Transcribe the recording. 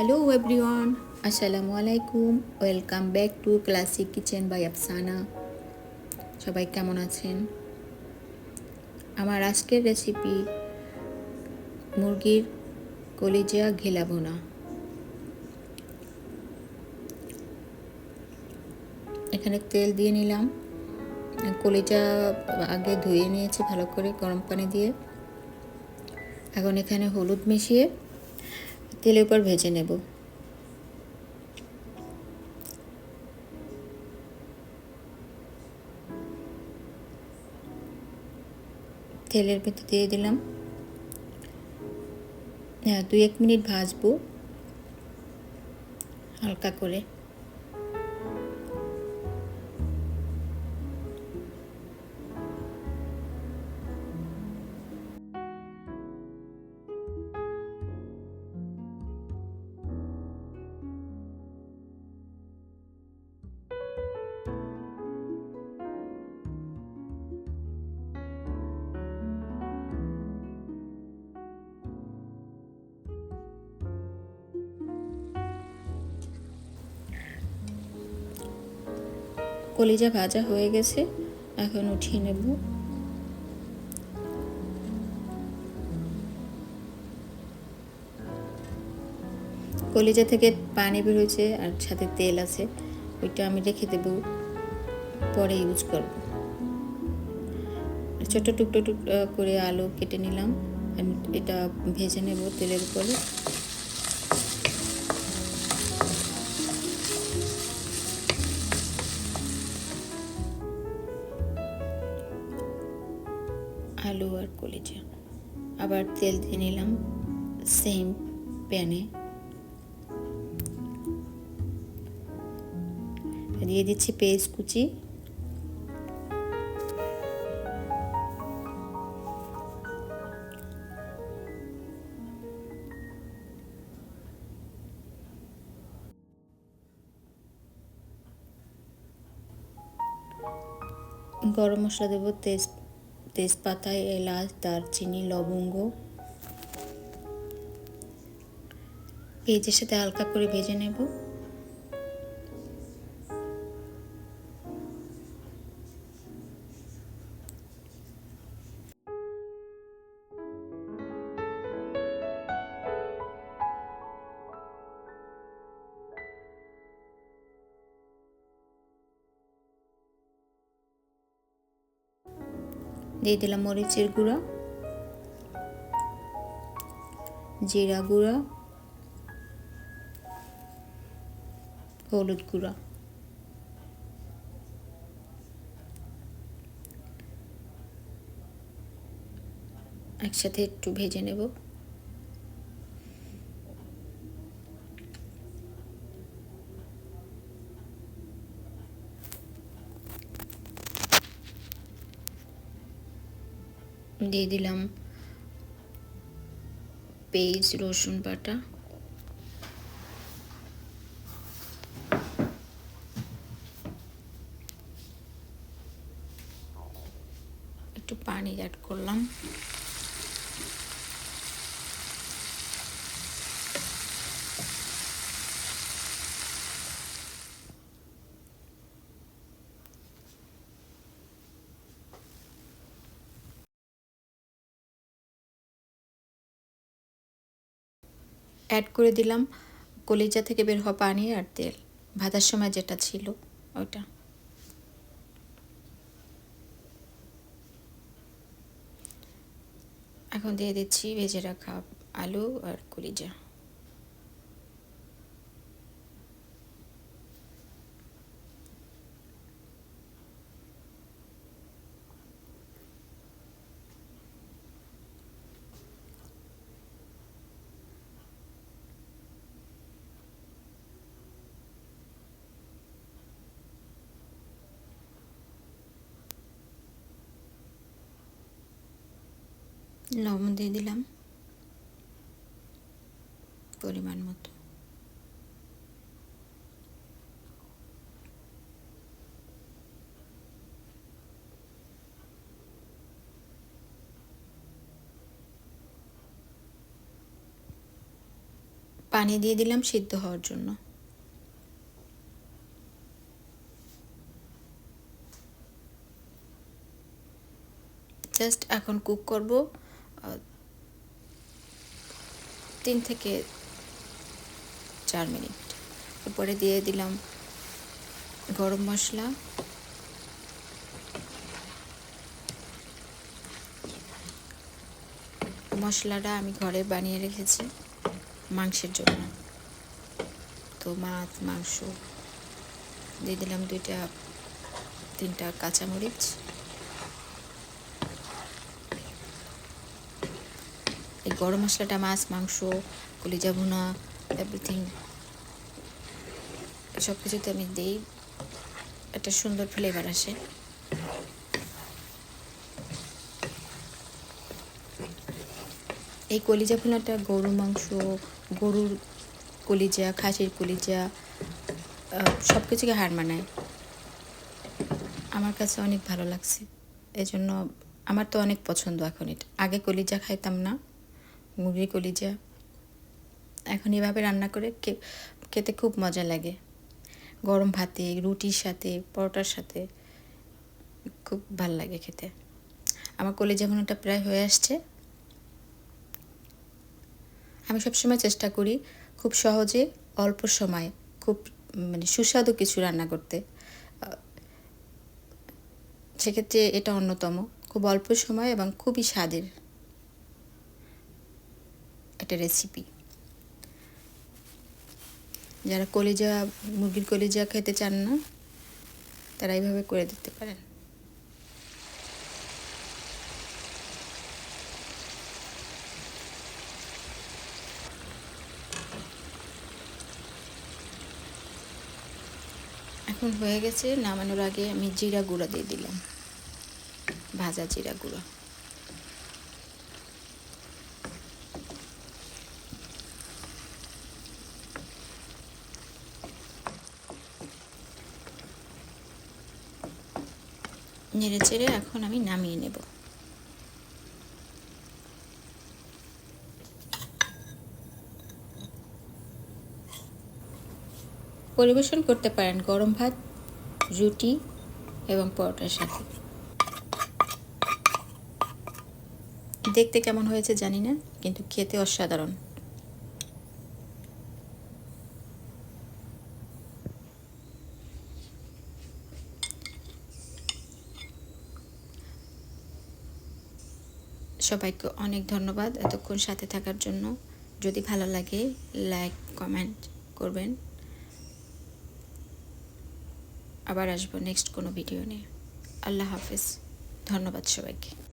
Hello everyone, আসসালামু আলাইকুম। Welcome back to classic kitchen by Afsana. সবাই কেমন আছেন? আমার আজকের রেসিপি মুরগির কলিজা ঘিলা ভুনা। এখানে তেল দিয়ে নিলাম। কলিজা আগে ধুয়ে নিয়েছি ভালো করে গরম পানি দিয়ে। এখন এখানে হলুদ মিশিয়ে তেলের উপর ভেজে নেব। তেলের ভিতর দিয়ে দিলাম। 2-1 মিনিট ভাজবো হালকা করে। কলিজা ভাজা হয়ে গেছে, এখন উঠিয়ে নেব। কলিজা থেকে পানি বের হয়েছে আর সাথে তেল আছে, ওইটা আমি রেখে দেব, পরে ইউজ করব। ছোট টুকরো টুকরো করে আলু কেটে নিলাম, এটা ভেজে নেব তেলের উপরে। আলু আর কলিজা আবার তেল দিয়ে নিলাম সেম প্যানে। দিয়ে দিচ্ছি পেঁয়াজ কুচি, গরম মশলা দেব, তেজপাতা, এলাচ, দারচিনি, লবঙ্গ। পেঁয়াজের সাথে হালকা করে ভেজে নেব। দিয়ে দিলাম মরিচের গুঁড়া, জিরা গুঁড়া, হলুদ গুঁড়া। একসাথে একটু ভেজে নেব। দিয়ে দিলাম পেঁয়াজ রসুন বাটা, একটু পানি অ্যাড করলাম। অ্যাড করে দিলাম কলিজা থেকে বের হওয়া পানি আর তেল, ভাজার সময় যেটা ছিল ওটা। এখন দিয়ে দিচ্ছি ভেজে রাখা আলু আর কলিজা। লবণ দিয়ে দিলাম পরিমাণ মতো। পানি দিয়ে দিলাম সিদ্ধ হওয়ার জন্য। জাস্ট এখন কুক করব 3 থেকে 4 মিনিট। এরপরে দিয়ে দিলাম গরম মশলা, মশলাটা আমি ঘরে বানিয়ে রেখেছি মাংসের জন্য। তো মাংস দিয়ে দিলাম 2-3টা কাঁচামরিচ, এই গরম মশলাটা মাছ, মাংস, কলিজা ভুনা, এভরিথিং সব কিছুতে আমি দিই, একটা সুন্দর ফ্লেভার আসে। এই কলিজা ভুনাটা গরুর মাংস, গরুর কলিজা, খাসির কলিজা সব কিছুকে হার মানায়। আমার কাছে অনেক ভালো লাগছে, এজন্য আমার তো অনেক পছন্দ এখন এটা। আগে কলিজা খাইতাম না, মুরগির কলিজা, এখন এভাবে রান্না করে খেতে খুব মজা লাগে। গরম ভাতে, রুটির সাথে, পরোটার সাথে খুব ভাল লাগে খেতে। আমার কলিজা ভুনাটা প্রায় হয়ে আসছে। আমি সবসময় চেষ্টা করি খুব সহজে অল্প সময়ে খুব সুস্বাদু কিছু রান্না করতে। সেক্ষেত্রে এটা অন্যতম। খুব অল্প সময় এবং খুবই স্বাদের একটা রেসিপি। যারা মুরগির কলিজা খেতে চান না, তারা এইভাবে করে দিতে পারেন। এখন হয়ে গেছে, নামানোর আগে আমি জিরা গুঁড়া দিয়ে দিলাম, ভাজা জিরা গুঁড়া। নেড়ে চেড়ে এখন আমি নামিয়ে নেব। পরিবেশন করতে পারেন গরম ভাত, রুটি এবং পরোটার সাথে। দেখতে কেমন হয়েছে জানি না, কিন্তু খেতে অসাধারণ। সবাইকে অনেক ধন্যবাদ এতক্ষণ সাথে থাকার জন্য। যদি ভালো লাগে লাইক কমেন্ট করবেন। আবার আসবো নেক্সট কোনো ভিডিও নিয়ে। আল্লাহ হাফেজ, ধন্যবাদ সবাইকে।